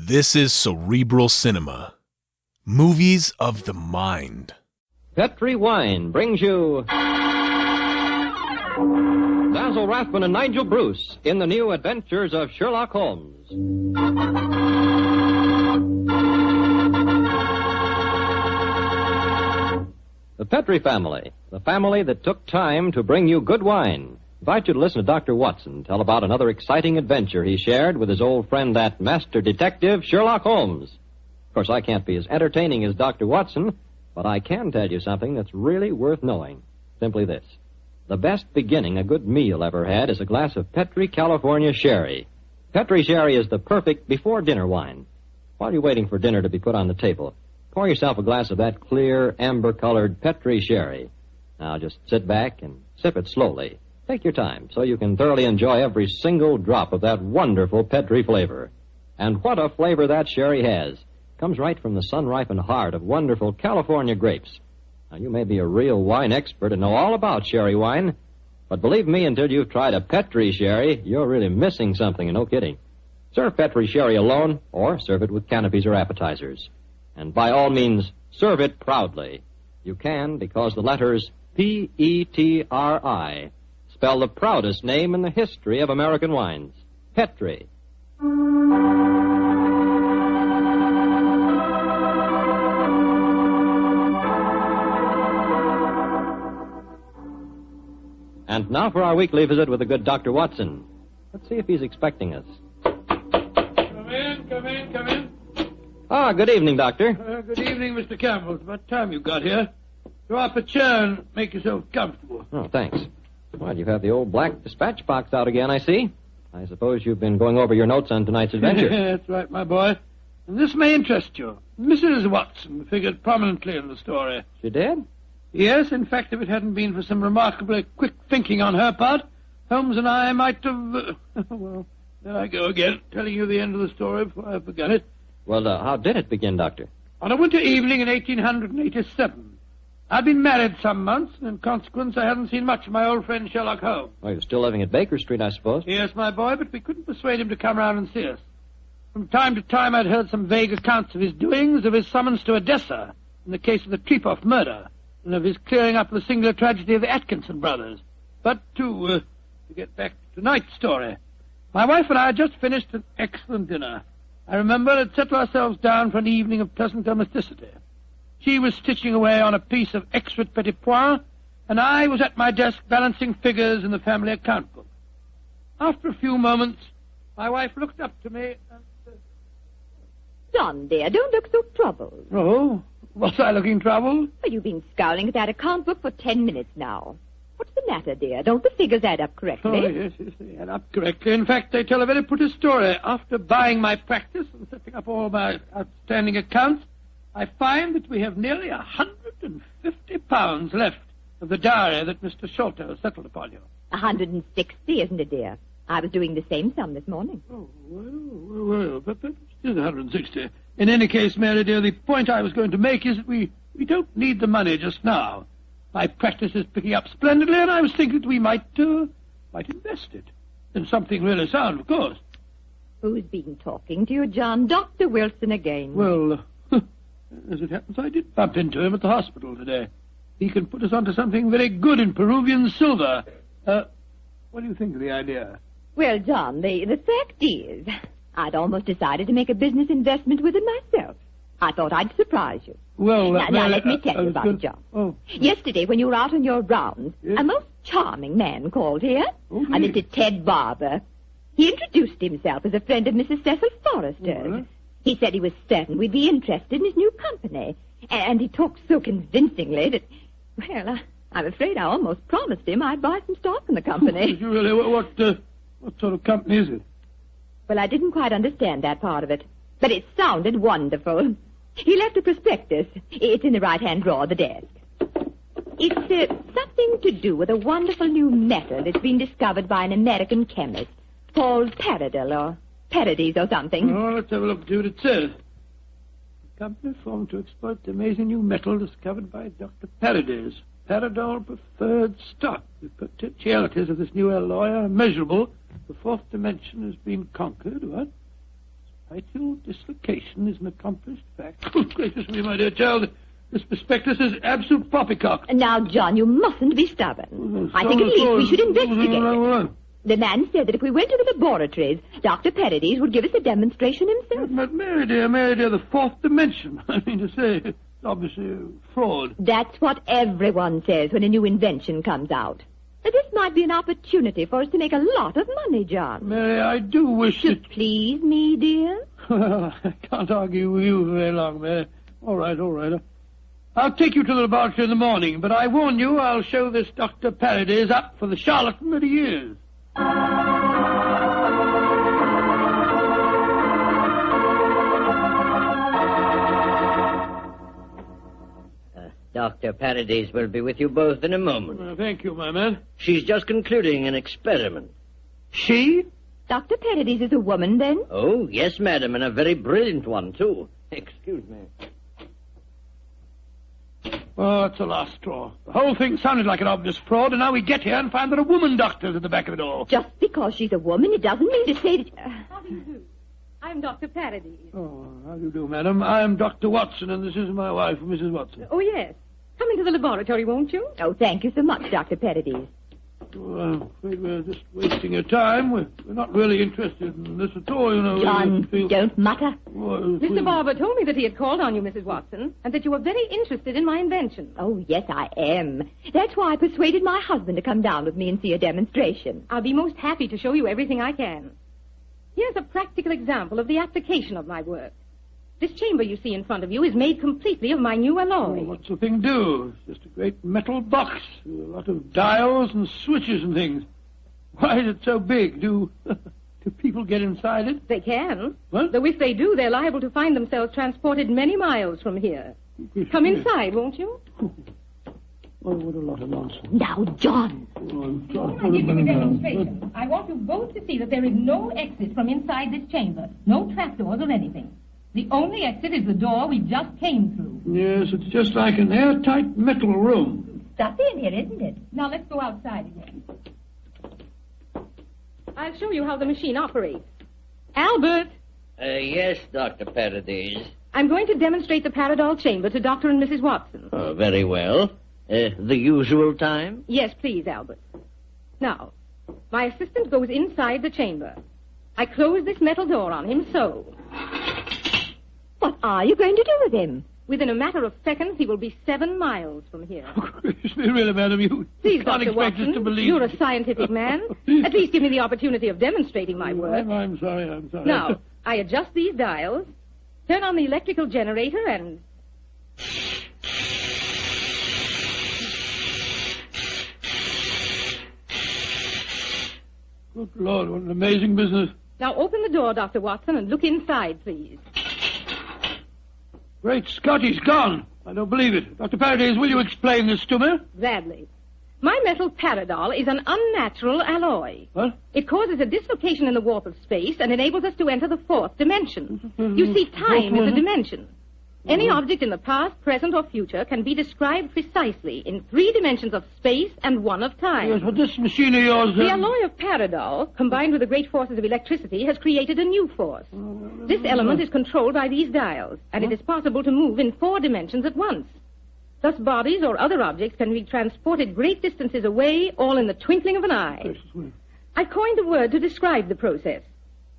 This is Cerebral Cinema. Movies of the mind. Petri Wine brings you Basil Rathbone and Nigel Bruce in the new adventures of Sherlock Holmes. The Petri family, the family that took time to bring you good wine. Invite you to listen to Dr. Watson tell about another exciting adventure he shared with his old friend, that master detective, Sherlock Holmes. Of course, I can't be as entertaining as Dr. Watson, but I can tell you something that's really worth knowing. Simply this. The best beginning a good meal ever had is a glass of Petri California Sherry. Petri Sherry is the perfect before-dinner wine. While you're waiting for dinner to be put on the table, pour yourself a glass of that clear, amber-colored Petri Sherry. Now, just sit back and sip it slowly. Take your time so you can thoroughly enjoy every single drop of that wonderful Petri flavor. And what a flavor that sherry has. Comes right from the sun-ripened heart of wonderful California grapes. Now, you may be a real wine expert and know all about sherry wine, but believe me, until you've tried a Petri sherry, you're really missing something, and no kidding. Serve Petri sherry alone, or serve it with canopies or appetizers. And by all means, serve it proudly. You can, because the letters P-E-T-R-I spell the proudest name in the history of American wines. Petri. And now for our weekly visit with the good Dr. Watson. Let's see if he's expecting us. Come in. Ah, good evening, Doctor. Good evening, Mr. Campbell. It's about time you got here. Draw up a chair and make yourself comfortable. Oh, thanks. Well, you have the old black dispatch box out again, I see. I suppose you've been going over your notes on tonight's adventure. That's right, my boy. And this may interest you. Mrs. Watson figured prominently in the story. She did? Yes, in fact, if it hadn't been for some remarkably quick thinking on her part, Holmes and I might have... well, there I go again, telling you the end of the story before I forget it. Well, how did it begin, Doctor? On a winter evening in 1887. I'd been married some months, and in consequence I hadn't seen much of my old friend Sherlock Holmes. Oh, you're still living at Baker Street, I suppose? Yes, my boy, but we couldn't persuade him to come round and see us. From time to time I'd heard some vague accounts of his doings, of his summons to Odessa in the case of the Trepoff murder, and of his clearing up the singular tragedy of the Atkinson brothers. But to get back to tonight's story, my wife and I had just finished an excellent dinner. I remember had settled ourselves down for an evening of pleasant domesticity. She was stitching away on a piece of extra petit pois, and I was at my desk balancing figures in the family account book. After a few moments, my wife looked up to me and said, John, dear, don't look so troubled. "Oh, was I looking troubled?" Well, you've been scowling at that account book for 10 minutes now. What's the matter, dear? Don't the figures add up correctly? Oh, yes, they add up correctly. In fact, they tell a very pretty story. After buying my practice and setting up all my outstanding accounts, I find that we have nearly £150 left of the diary that Mr. Sholto settled upon you. 160, isn't it, dear? I was doing the same sum this morning. Oh, well, but that is 160. In any case, Mary, dear, the point I was going to make is that we don't need the money just now. My practice is picking up splendidly, and I was thinking that we might invest it in something really sound, of course. Who's been talking to you, John? Dr. Wilson again. Well, as it happens, I did bump into him at the hospital today. He can put us onto something very good in Peruvian silver. What do you think of the idea? Well, John, the fact is, I'd almost decided to make a business investment with it myself. I thought I'd surprise you. Well, now let me tell you about it, John. Oh. Yesterday, when you were out on your rounds, Yes? a most charming man called here, Oh, a yes. Mr. Ted Barber. He introduced himself as a friend of Mrs. Cecil Forrester's. Well. He said he was certain we'd be interested in his new company. And he talked so convincingly that, well, I'm afraid I almost promised him I'd buy some stock in the company. Did you really? What sort of company is it? Well, I didn't quite understand that part of it, but it sounded wonderful. He left a prospectus. It's in the right-hand drawer of the desk. It's something to do with a wonderful new metal that's been discovered by an American chemist called Paradol or Paradis or something. Oh, let's have a look and see what it says. A company formed to exploit the amazing new metal discovered by Dr. Paradis. Paradol preferred stock. The potentialities of this new alloy are immeasurable. The fourth dimension has been conquered. What? Vital dislocation is an accomplished fact. Good gracious me, my dear child. This prospectus is absolute poppycock. Now, John, you mustn't be stubborn. I think at least we should investigate. The man said that if we went to the laboratories, Dr. Paradis would give us a demonstration himself. But Mary dear, the fourth dimension. I mean to say, it's obviously a fraud. That's what everyone says when a new invention comes out. But this might be an opportunity for us to make a lot of money, John. Mary, I do wish To that... please me, dear? Well, I can't argue with you very long, Mary. All right. I'll take you to the laboratory in the morning, but I warn you, I'll show this Dr. Paradis up for the charlatan that he is. Dr. Paradis will be with you both in a moment. Thank you, my man. She's just concluding an experiment. She? Dr. Paradis is a woman, then? Oh, yes, madam, and a very brilliant one, too. Excuse me. Oh, that's the last straw. The whole thing sounded like an obvious fraud, and now we get here and find that a woman doctor's at the back of it all. Just because she's a woman, it doesn't mean to say that... How do you do? I'm Dr. Paradis. Oh, how do you do, madam? I'm Dr. Watson, and this is my wife, Mrs. Watson. Oh, yes. Come into the laboratory, won't you? Oh, thank you so much, Dr. Paradis. Oh, I'm afraid we're just wasting your time. We're not really interested in this at all, you know. John, don't mutter. Mr. Barber told me that he had called on you, Mrs. Watson, and that you were very interested in my invention. Oh, yes, I am. That's why I persuaded my husband to come down with me and see a demonstration. I'll be most happy to show you everything I can. Here's a practical example of the application of my work. This chamber you see in front of you is made completely of my new alloy. Oh, what's the thing do? It's just a great metal box with a lot of dials and switches and things. Why is it so big? Do people get inside it? They can. What? Though if they do, they're liable to find themselves transported many miles from here. Come inside, won't you? Oh, what a lot of nonsense. Now, John. Before I give you a demonstration, I want you both to see that there is no exit from inside this chamber. No trapdoors or anything. The only exit is the door we just came through. Yes, it's just like an airtight metal room. Stuffy in here, isn't it? Now let's go outside again. I'll show you how the machine operates. Albert, Yes, Dr. Paradis. I'm going to demonstrate the Paradol chamber to Dr. and Mrs. Watson. Oh, very well. The usual time? Yes, please, Albert. Now, my assistant goes inside the chamber. I close this metal door on him, so. What are you going to do with him? Within a matter of seconds, he will be 7 miles from here. Really, madam, you Please, can't Dr. expect us to Watson, believe... you're a scientific man. At least give me the opportunity of demonstrating my work. I'm sorry. Now, I adjust these dials, turn on the electrical generator, and... Good Lord, what an amazing business. Now open the door, Dr. Watson, and look inside, please. Great Scott, he's gone. I don't believe it. Dr. Paradis, will you explain this to me? Gladly. My metal Paradol is an unnatural alloy. What? It causes a dislocation in the warp of space and enables us to enter the fourth dimension. You see, time is a dimension. Any object in the past, present, or future can be described precisely in 3 dimensions of space and 1 of time. Yes, but this machine of yours... The alloy of Paradol, combined with the great forces of electricity, has created a new force. This element is controlled by these dials, and it is possible to move in 4 dimensions at once. Thus, bodies or other objects can be transported great distances away, all in the twinkling of an eye. I've coined a word to describe the process.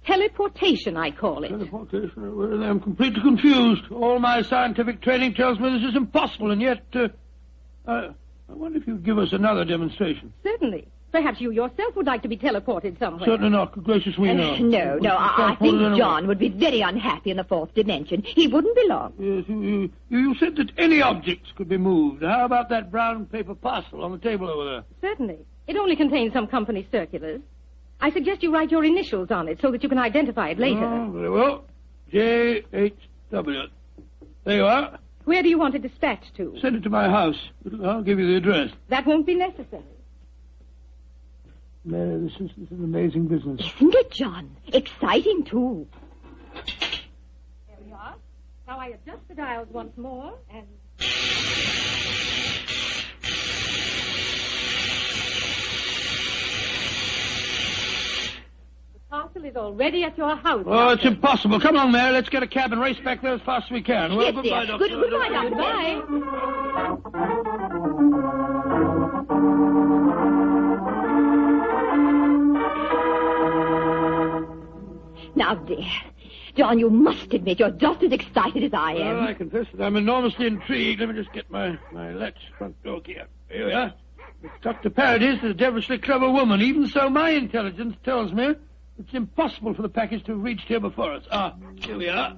Teleportation, I call it. Teleportation? Well, I'm completely confused. All my scientific training tells me this is impossible, and yet... I wonder if you'd give us another demonstration. Certainly. Perhaps you yourself would like to be teleported somewhere. Certainly not. Good gracious me, no. No, I think John would be very unhappy in the 4th dimension. He wouldn't belong. Yes, you said that any objects could be moved. How about that brown paper parcel on the table over there? Certainly. It only contains some company circulars. I suggest you write your initials on it so that you can identify it later. Oh, very well. J.H.W. There you are. Where do you want it dispatched to? Send it to my house. I'll give you the address. That won't be necessary. Mary, this is an amazing business. Isn't it, John? Exciting, too. There we are. Now I adjust the dials once more, and... The top parcel is already at your house. Oh, it's impossible. Come along, Mary. Let's get a cab and race back there as fast as we can. Well, Yes, goodbye, dear. Doctor. Goodbye, Doctor. Now, dear, John, you must admit you're just as excited as I am. Well, I confess that I'm enormously intrigued. Let me just get my latch front door key up. Here we are. Dr. Paradis is a devilishly clever woman. Even so, my intelligence tells me it's impossible for the package to have reached here before us. Here we are.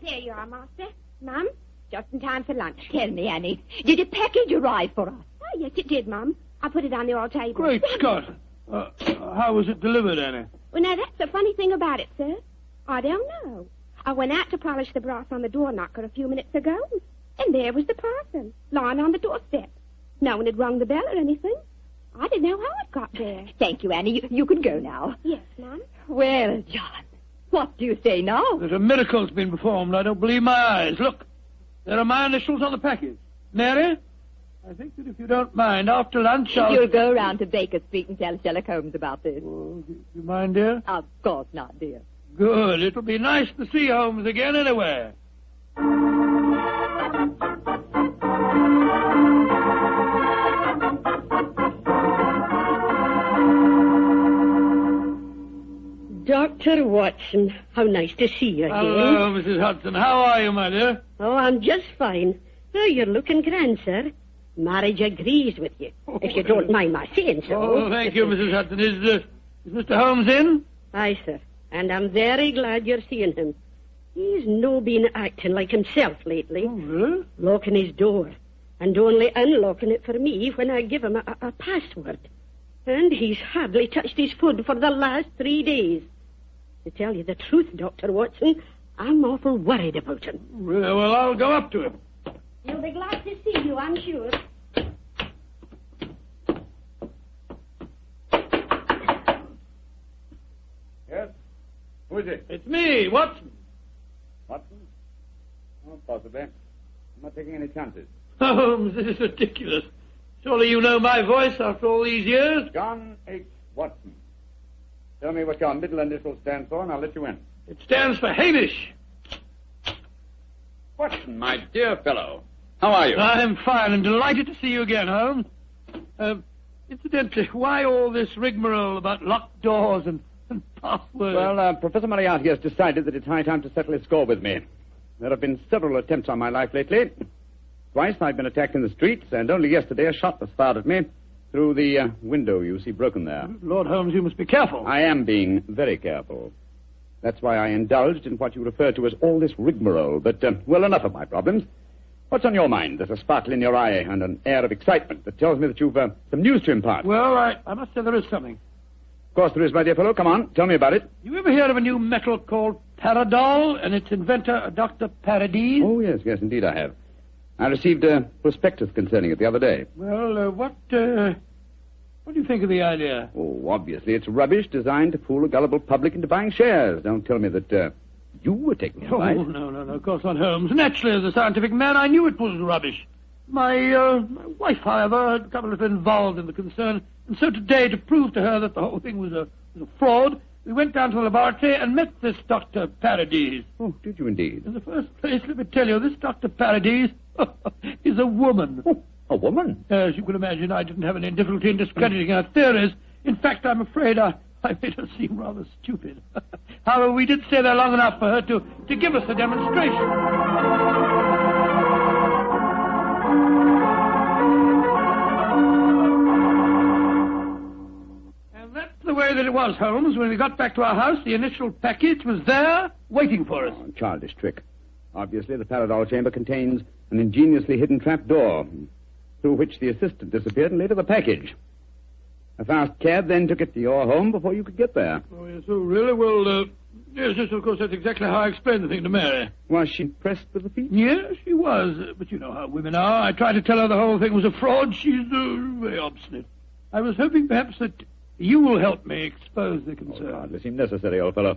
There you are, Master. Mum, just in time for lunch. Tell me, Annie, did a package arrive for us? Oh, yes, it did, Mum. I put it on the old table. Great Scott. How was it delivered, Annie? Well, now, that's the funny thing about it, sir. I don't know. I went out to polish the brass on the door knocker a few minutes ago, and there was the parcel, lying on the doorstep. No one had rung the bell or anything. I didn't know how it got there. Thank you, Annie. You can go now. Yes, Mum. Well, John, what do you say now? That a miracle's been performed. I don't believe my eyes. Look, there are my initials on the package. Mary, I think that if you don't mind, after lunch You'll go round to Baker Street and tell Sherlock Holmes about this. Oh, do you mind, dear? Of course not, dear. Good. It'll be nice to see Holmes again anyway. Dr. Watson, how nice to see you again. Hello, Mrs. Hudson. How are you, my dear? Oh, I'm just fine. Oh, you're looking grand, sir. Marriage agrees with you, if you don't mind my saying so. Oh, thank you, Mrs. Hudson. Is Mr. Holmes in? Aye, sir. And I'm very glad you're seeing him. He's no been acting like himself lately. Oh, really? Locking his door, and only unlocking it for me when I give him a password. And he's hardly touched his food for the last 3 days. To tell you the truth, Dr. Watson, I'm awful worried about him. Really? Well, I'll go up to him. He'll be glad to see you, I'm sure. Yes? Who is it? It's me, Watson. Watson? Oh, possibly. I'm not taking any chances. Holmes, this is ridiculous. Surely you know my voice after all these years? John H. Watson. Tell me what your middle initials stand for, and I'll let you in. It stands for Hamish. Watson, my dear fellow. How are you? I'm fine and delighted to see you again, Holmes. Incidentally, why all this rigmarole about locked doors and passwords? Well, Professor Moriarty has decided that it's high time to settle his score with me. There have been several attempts on my life lately. Twice I've been attacked in the streets, and only yesterday a shot was fired at me through the window you see broken there. Lord Holmes, you must be careful. I am being very careful. That's why I indulged in what you refer to as all this rigmarole. But, well, enough of my problems. What's on your mind? There's a sparkle in your eye and an air of excitement that tells me that you've some news to impart. Well, I must say there is something. Of course there is, my dear fellow. Come on, tell me about it. You ever heard of a new metal called Paradol and its inventor, Dr. Paradis? Oh, yes, indeed I have. I received a prospectus concerning it the other day. Well, what do you think of the idea? Oh, obviously it's rubbish designed to fool a gullible public into buying shares. Don't tell me that you were taking advice. Oh, no, of course not, Holmes. Naturally, as a scientific man, I knew it was rubbish. My wife, however, had got a little involved in the concern, and so today, to prove to her that the whole thing was a fraud, we went down to the laboratory and met this Dr. Paradis. Oh, did you indeed? In the first place, let me tell you, this Dr. Paradis is a woman. Oh, a woman? As you can imagine, I didn't have any difficulty in discrediting her theories. In fact, I'm afraid I made her seem rather stupid. However, we did stay there long enough for her to give us a demonstration. And that's the way that it was, Holmes. When we got back to our house, the initial package was there, waiting for us. Oh, childish trick. Obviously, the Paradol chamber contains an ingeniously hidden trapdoor, through which the assistant disappeared and later the package. A fast cab then took it to your home before you could get there. Oh, yes, oh, really? Well, yes, of course, that's exactly how I explained the thing to Mary. Was she impressed with the feat? Yes, she was. But you know how women are. I tried to tell her the whole thing was a fraud. She's very obstinate. I was hoping perhaps that you will help me expose the concern. Oh, hardly seem necessary, old fellow.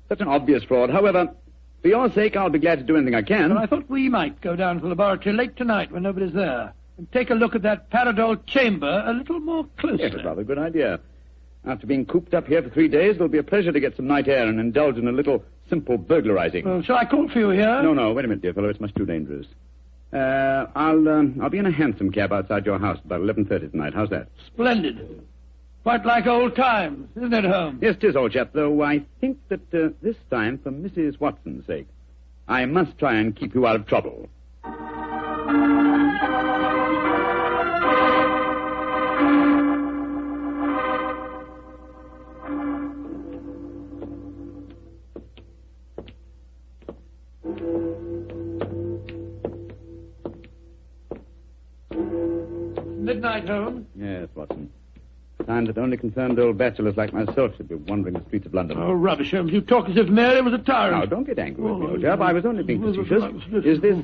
Such an obvious fraud. However, for your sake, I'll be glad to do anything I can. Well, I thought we might go down to the laboratory late tonight when nobody's there and take a look at that Paradol chamber a little more closely. Yes, a rather good idea. After being cooped up here for 3 days, it'll be a pleasure to get some night air and indulge in a little simple burglarizing. Well, shall I call for you here? No, wait a minute, dear fellow. It's much too dangerous. I'll be in a hansom cab outside your house about 11:30 tonight. How's that? Splendid. Quite like old times, isn't it, Holmes? Yes, 'tis, old chap, though I think that this time, for Mrs. Watson's sake, I must try and keep you out of trouble. Midnight, Holmes. Yes, Watson. Time that only concerned old bachelors like myself should be wandering the streets of London. Oh, rubbish, Holmes. You talk as if Mary was a tyrant. Now, don't get angry with me, old chap. I was only being facetious. Is this,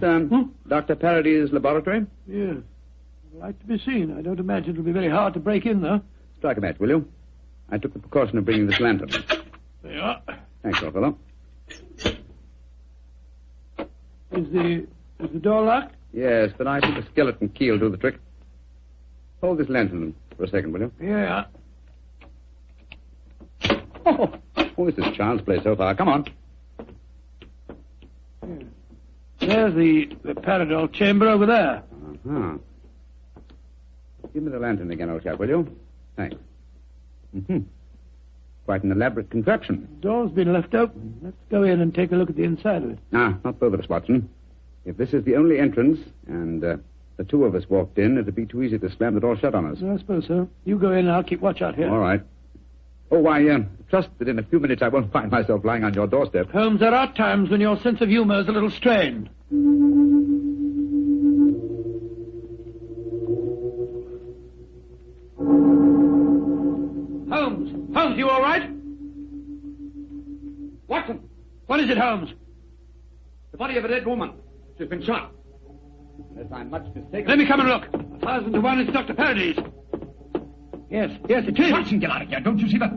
Dr. Paradol's laboratory? Yes. I'd like to be seen. I don't imagine it'll be very hard to break in, though. Strike a match, will you? I took the precaution of bringing this lantern. There you are. Thanks, old fellow. Is the door locked? Yes, but I think a skeleton key will do the trick. Hold this lantern for a second, will you? Yeah. Oh, this is child's play so far. Come on. There's the Paradol chamber over there. Uh-huh. Give me the lantern again, old chap, will you? Thanks. Mm-hmm. Quite an elaborate contraption. The door's been left open. Let's go in and take a look at the inside of it. Not both of us, Watson. If this is the only entrance, and the two of us walked in, it'd be too easy to slam the door shut on us. I suppose so. You go in and I'll keep watch out here. All right. Oh, I trust that in a few minutes I won't find myself lying on your doorstep. Holmes, there are times when your sense of humor is a little strained. Holmes, you all right? Watson! What is it, Holmes? The body of a dead woman. She's been shot. Unless I'm much mistaken... Let me come and look. 1,000 to 1, it's Dr. Paradis. Yes, it is. Watson, get out of here. Don't you see that?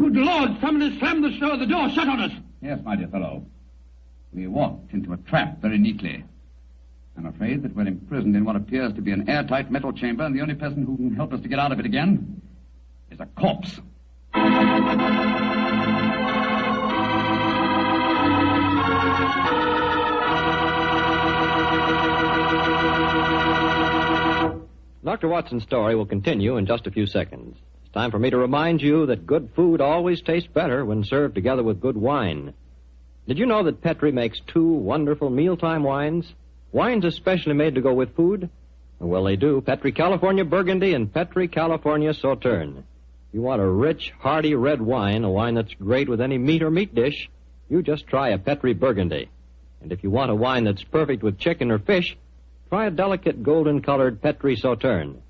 Good Lord, someone has slammed the door shut on us. Yes, my dear fellow. We walked into a trap very neatly. I'm afraid that we're imprisoned in what appears to be an airtight metal chamber, and the only person who can help us to get out of it again is a corpse. Dr. Watson's story will continue in just a few seconds. It's time for me to remind you that good food always tastes better when served together with good wine. Did you know that Petri makes 2 wonderful mealtime wines? Wines especially made to go with food? Well, they do. Petri California Burgundy and Petri California Sauterne. You want a rich, hearty red wine, a wine that's great with any meat or meat dish, you just try a Petri Burgundy. And if you want a wine that's perfect with chicken or fish, try a delicate golden-colored Petri Sauterne.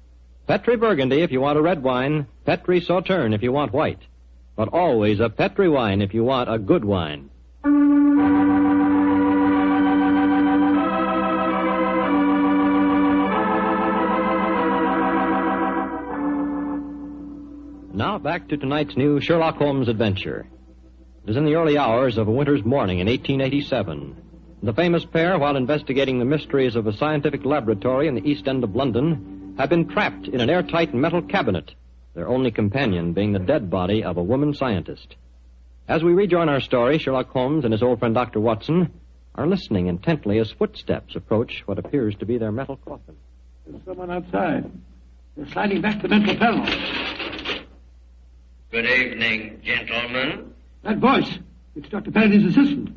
Petri Burgundy if you want a red wine, Petri Sauterne if you want white. But always a Petri wine if you want a good wine. Now back to tonight's new Sherlock Holmes adventure. It is in the early hours of a winter's morning in 1887. The famous pair, while investigating the mysteries of a scientific laboratory in the East End of London, have been trapped in an airtight metal cabinet, their only companion being the dead body of a woman scientist. As we rejoin our story, Sherlock Holmes and his old friend Dr. Watson are listening intently as footsteps approach what appears to be their metal coffin. There's someone outside. They're sliding back the metal panel. Good evening, gentlemen. That voice, it's Dr. Paradis' assistant.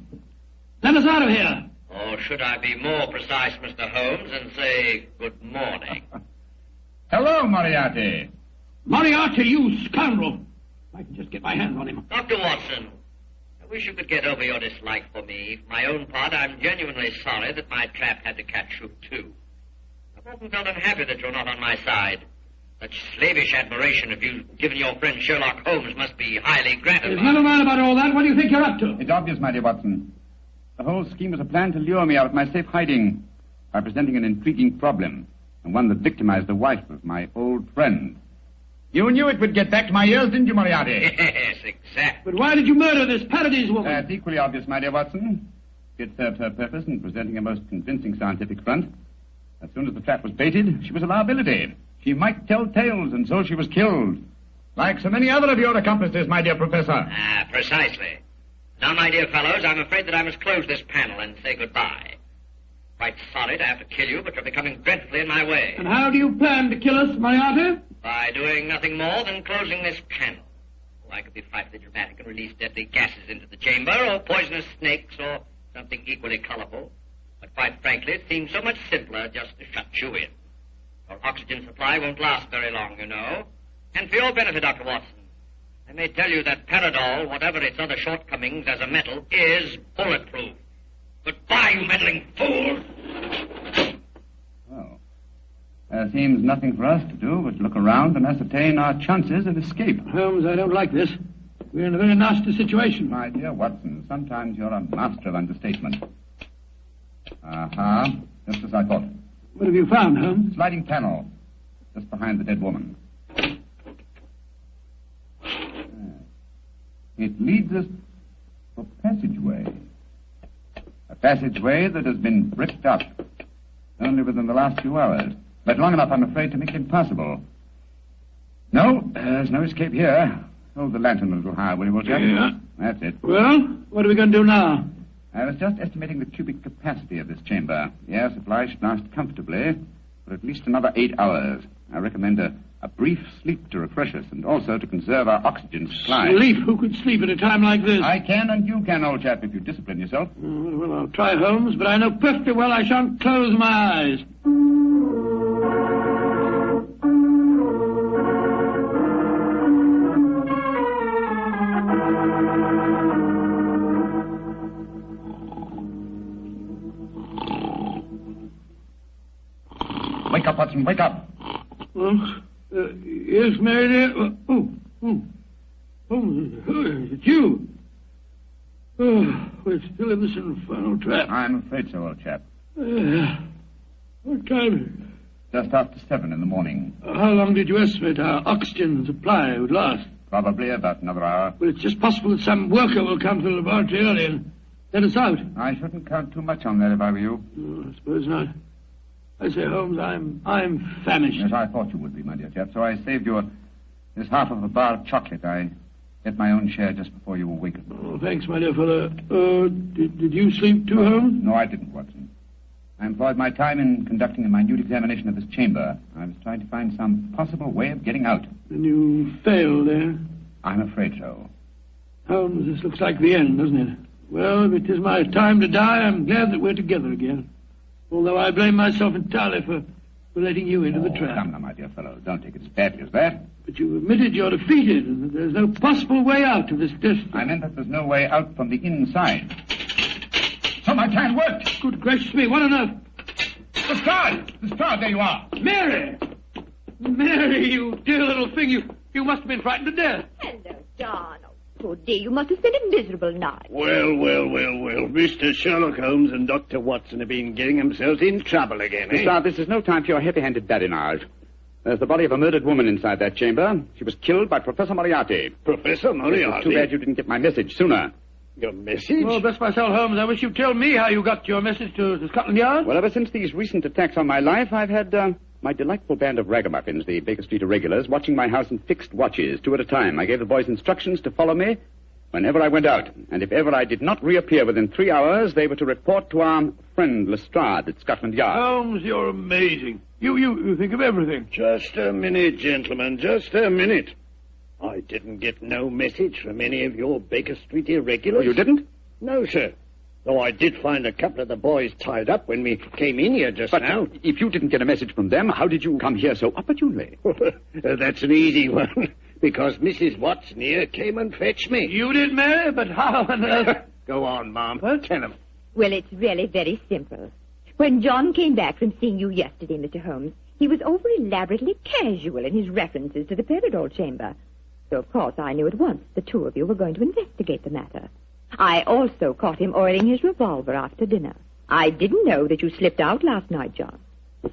Let us out of here. Or should I be more precise, Mr. Holmes, and say good morning? Hello, Moriarty. Moriarty, you scoundrel. I can just get my hands on him. Dr. Watson, I wish you could get over your dislike for me. For my own part, I'm genuinely sorry that my trap had to catch you, too. I've often felt unhappy that you're not on my side. Such slavish admiration of you given your friend Sherlock Holmes must be highly gratifying. There's no doubt about all that. What do you think you're up to? It's obvious, my dear Watson. The whole scheme was a plan to lure me out of my safe hiding by presenting an intriguing problem, and one that victimized the wife of my old friend. You knew it would get back to my ears, didn't you, Moriarty? Yes, exactly. But why did you murder this Paradis woman? That's equally obvious, my dear Watson. It served her purpose in presenting a most convincing scientific front. As soon as the trap was baited, she was a liability. She might tell tales, and so she was killed. Like so many other of your accomplices, my dear Professor. Ah, precisely. Now, my dear fellows, I'm afraid that I must close this panel and say goodbye. Quite sorry to have to kill you, but you're becoming dreadfully in my way. And how do you plan to kill us, Moriarty? By doing nothing more than closing this panel. Oh, I could be frightfully dramatic and release deadly gases into the chamber, or poisonous snakes, or something equally colorful. But quite frankly, it seems so much simpler just to shut you in. Your oxygen supply won't last very long, you know. And for your benefit, Dr. Watson, I may tell you that Paradol, whatever its other shortcomings as a metal, is bulletproof. Goodbye, you meddling fool! Well, there seems nothing for us to do but look around and ascertain our chances of escape. Holmes, I don't like this. We're in a very nasty situation. My dear Watson, sometimes you're a master of understatement. Aha, just as I thought. What have you found, Holmes? Sliding panel, just behind the dead woman. It leads us to a passageway. A passageway that has been bricked up only within the last few hours. But long enough, I'm afraid, to make it impossible. No, there's no escape here. Hold the lantern a little higher, will you, old chap? Yeah. That's it. Well, what are we going to do now? I was just estimating the cubic capacity of this chamber. The air supply should last comfortably for at least another 8 hours. I recommend a brief sleep to refresh us and also to conserve our oxygen supply. Sleep? Who could sleep at a time like this? I can and you can, old chap, if you discipline yourself. Well, I'll try, Holmes, but I know perfectly well I shan't close my eyes. Wake up, Watson, wake up. Yes, Mary dear. It's you. We're still in this infernal trap. I'm afraid so, old chap. What time? Just after 7 in the morning. How long did you estimate our oxygen supply would last? Probably about another hour. Well, it's just possible that some worker will come to the laboratory early and let us out. I shouldn't count too much on that if I were you. I suppose not. I say, Holmes, I'm famished. Yes, I thought you would be, my dear chap, so I saved you this half of a bar of chocolate. I ate my own share just before you awakened. Oh, thanks, my dear fellow. Did you sleep too, Holmes? No, I didn't, Watson. I employed my time in conducting a minute examination of this chamber. I was trying to find some possible way of getting out. Then you failed, eh? I'm afraid so. Holmes, this looks like the end, doesn't it? Well, if it is my time to die, I'm glad that we're together again. Although I blame myself entirely for letting you into the trap. Come now, my dear fellow. Don't take it as badly as that. But you admitted you're defeated and that there's no possible way out of this distance. I meant that there's no way out from the inside. So my plan worked. Good gracious me, what on earth? The star, there you are. Mary! Mary, you dear little thing, you must have been frightened to death. Hello, John. Oh, poor dear, you must have spent a miserable night. Well. Mr. Sherlock Holmes and Dr. Watson have been getting themselves in trouble again, eh? Sir, this is no time for your heavy-handed badinage. There's the body of a murdered woman inside that chamber. She was killed by Professor Moriarty. Professor Moriarty? It's too bad you didn't get my message sooner. Your message? Oh, bless myself, Holmes. I wish you'd tell me how you got your message to Scotland Yard. Well, ever since these recent attacks on my life, I've had my delightful band of ragamuffins, the Baker Street Irregulars, watching my house in fixed watches, 2 at a time. I gave the boys instructions to follow me whenever I went out. And if ever I did not reappear within 3 hours, they were to report to our friend Lestrade at Scotland Yard. Holmes, you're amazing. You think of everything. Just a minute, gentlemen, just a minute. I didn't get no message from any of your Baker Street irregulars. Oh, you didn't? No, sir. Though I did find a couple of the boys tied up when we came in here just now. But if you didn't get a message from them, how did you come here so opportunely? That's an easy one. Because Mrs. Watson here came and fetched me. You did, Mary, but how on earth? Go on, Mom. What? Tell him. Well, it's really very simple. When John came back from seeing you yesterday, Mr. Holmes, he was over elaborately casual in his references to the Paradol chamber. So, of course, I knew at once the two of you were going to investigate the matter. I also caught him oiling his revolver after dinner. I didn't know that you slipped out last night, John.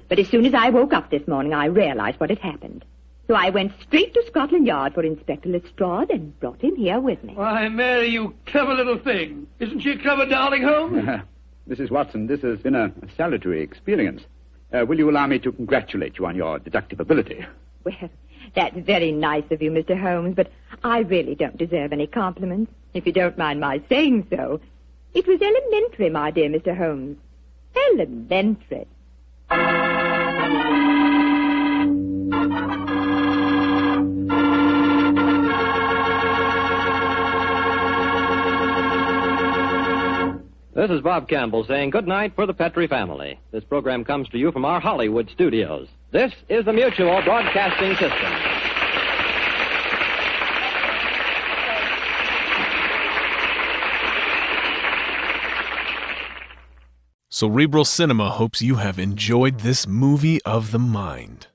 But as soon as I woke up this morning, I realized what had happened. So I went straight to Scotland Yard for Inspector Lestrade and brought him here with me. Why, Mary, you clever little thing. Isn't she a clever darling, Holmes? Mrs. Watson, this has been a salutary experience. Will you allow me to congratulate you on your deductive ability? Well, That's very nice of you, Mr. Holmes, but I really don't deserve any compliments, if you don't mind my saying so. It was elementary, my dear Mr. Holmes. Elementary. This is Bob Campbell saying good night for the Petrie family. This program comes to you from our Hollywood studios. This is the Mutual Broadcasting System. Cerebral Cinema hopes you have enjoyed this movie of the mind.